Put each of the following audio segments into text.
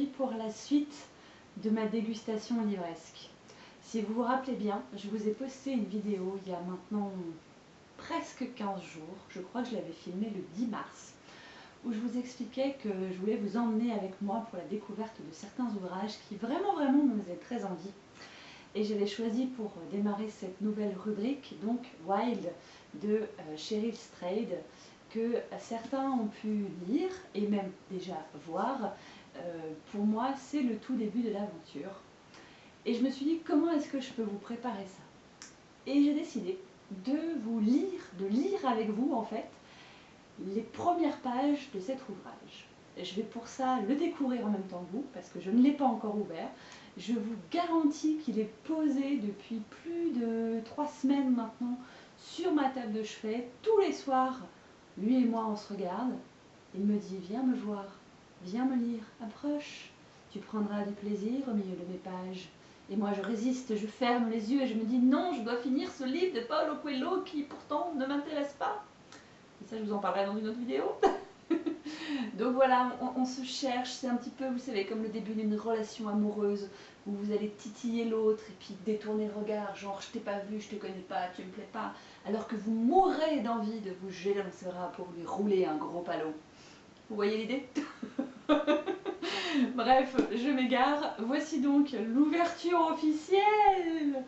pour la suite de ma dégustation livresque. Si vous vous rappelez bien, je vous ai posté une vidéo il y a maintenant presque 15 jours, je crois que je l'avais filmée le 10 mars, où je vous expliquais que je voulais vous emmener avec moi pour la découverte de certains ouvrages qui vraiment me faisaient très envie. Et j'avais choisi pour démarrer cette nouvelle rubrique, donc Wild de Cheryl Strayed, que certains ont pu lire et même déjà voir. Pour moi, c'est le tout début de l'aventure. Et je me suis dit, comment est-ce que je peux vous préparer ça? Et j'ai décidé de lire avec vous en fait, les premières pages de cet ouvrage. Je vais pour ça le découvrir en même temps que vous, parce que je ne l'ai pas encore ouvert. Je vous garantis qu'il est posé depuis plus de 3 semaines maintenant sur ma table de chevet. Tous les soirs, lui et moi on se regarde. Il me dit, viens me voir, viens me lire, approche. Tu prendras du plaisir au milieu de mes pages. Et moi je résiste, je ferme les yeux et je me dis, non, je dois finir ce livre de Paulo Coelho qui pourtant ne m'intéresse pas. Et ça je vous en parlerai dans une autre vidéo. Donc voilà, on se cherche, c'est un petit peu, vous savez, comme le début d'une relation amoureuse où vous allez titiller l'autre et puis détourner le regard, genre je t'ai pas vu, je te connais pas, tu me plais pas, alors que vous mourrez d'envie de vous jeter dans ses bras pour lui rouler un gros palot. Vous voyez l'idée? Bref, je m'égare. Voici donc l'ouverture officielle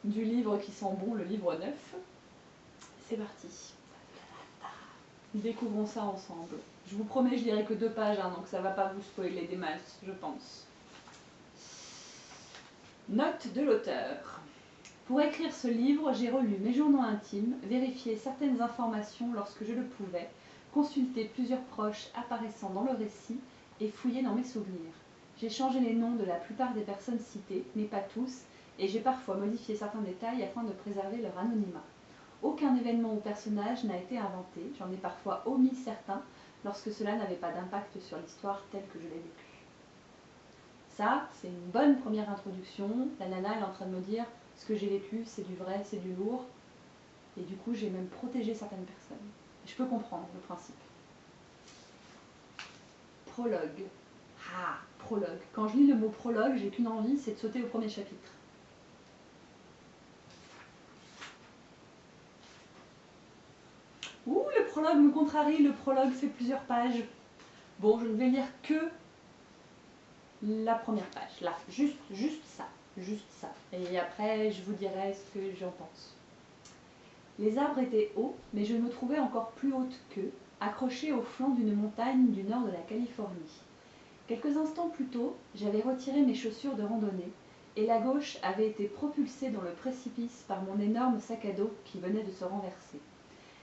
du livre qui sent bon, le livre 9. C'est parti. Découvrons ça ensemble. Je vous promets, je lirai que 2 pages, hein, donc ça va pas vous spoiler des masses, je pense. Note de l'auteur. Pour écrire ce livre, j'ai relu mes journaux intimes, vérifié certaines informations lorsque je le pouvais, consulté plusieurs proches apparaissant dans le récit et fouillé dans mes souvenirs. J'ai changé les noms de la plupart des personnes citées, mais pas tous, et j'ai parfois modifié certains détails afin de préserver leur anonymat. Aucun événement ou personnage n'a été inventé, j'en ai parfois omis certains lorsque cela n'avait pas d'impact sur l'histoire telle que je l'ai vécue. Ça, c'est une bonne première introduction. La nana, elle est en train de me dire, ce que j'ai vécu, c'est du vrai, c'est du lourd. Et du coup, j'ai même protégé certaines personnes. Et je peux comprendre le principe. Prologue. Ah, prologue. Quand je lis le mot prologue, j'ai qu'une envie, c'est de sauter au premier chapitre. Ouh, le prologue me contrarie, le prologue fait plusieurs pages. Bon, je ne vais lire que la première page, là, juste ça. Et après, je vous dirai ce que j'en pense. Les arbres étaient hauts, mais je me trouvais encore plus haute qu'eux, accrochée au flanc d'une montagne du nord de la Californie. Quelques instants plus tôt, j'avais retiré mes chaussures de randonnée, et la gauche avait été propulsée dans le précipice par mon énorme sac à dos qui venait de se renverser.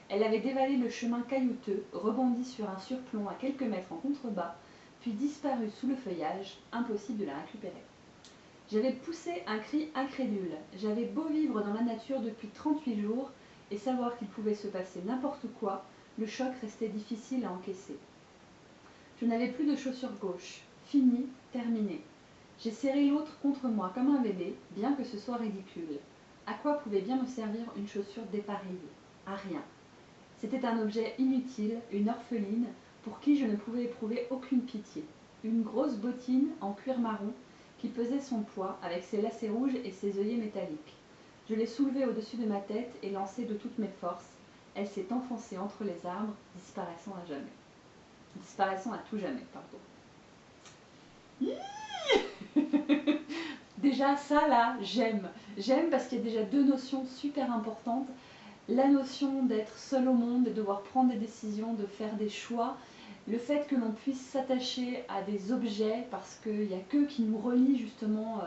Elle avait dévalé le chemin caillouteux, rebondi sur un surplomb à quelques mètres en contrebas, puis disparu sous le feuillage, impossible de la récupérer. J'avais poussé un cri incrédule. J'avais beau vivre dans la nature depuis 38 jours et savoir qu'il pouvait se passer n'importe quoi, le choc restait difficile à encaisser. Je n'avais plus de chaussure gauche. Fini, terminé. J'ai serré l'autre contre moi comme un bébé, bien que ce soit ridicule. À quoi pouvait bien me servir une chaussure dépareillée? À rien. C'était un objet inutile, une orpheline, pour qui je ne pouvais éprouver aucune pitié. Une grosse bottine en cuir marron qui pesait son poids avec ses lacets rouges et ses œillets métalliques. Je l'ai soulevée au-dessus de ma tête et lancée de toutes mes forces. Elle s'est enfoncée entre les arbres, disparaissant à jamais. Disparaissant à tout jamais, pardon. Déjà ça là, j'aime. J'aime parce qu'il y a déjà 2 notions super importantes. La notion d'être seul au monde, de devoir prendre des décisions, de faire des choix, le fait que l'on puisse s'attacher à des objets parce qu'il n'y a qu'eux qui nous relient justement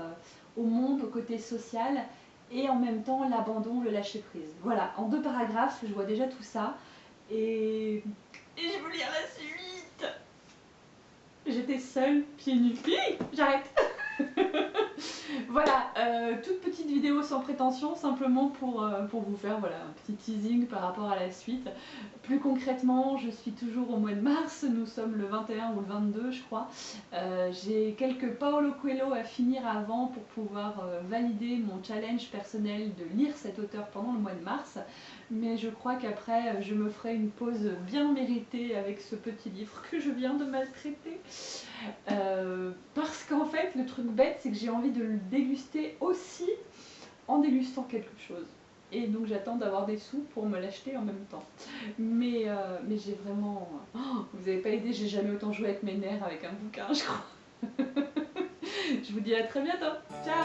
au monde, au côté social, et en même temps l'abandon, le lâcher-prise. Voilà, en 2 paragraphes, je vois déjà tout ça, et je veux lire la suite. J'étais seule, pieds nus. J'arrête. Voilà, toute petite vidéo sans prétention, simplement pour vous faire voilà, un petit teasing par rapport à la suite. Plus concrètement, je suis toujours au mois de mars, nous sommes le 21 ou le 22 je crois. J'ai quelques Paulo Coelho à finir avant pour pouvoir valider mon challenge personnel de lire cet auteur pendant le mois de mars. Mais je crois qu'après, je me ferai une pause bien méritée avec ce petit livre que je viens de maltraiter. fait, le truc bête, c'est que j'ai envie de le déguster aussi en dégustant quelque chose. Et donc j'attends d'avoir des sous pour me l'acheter en même temps. Mais j'ai vraiment... Oh, vous n'avez pas idée, j'ai jamais autant joué avec mes nerfs avec un bouquin, je crois. Je vous dis à très bientôt. Ciao!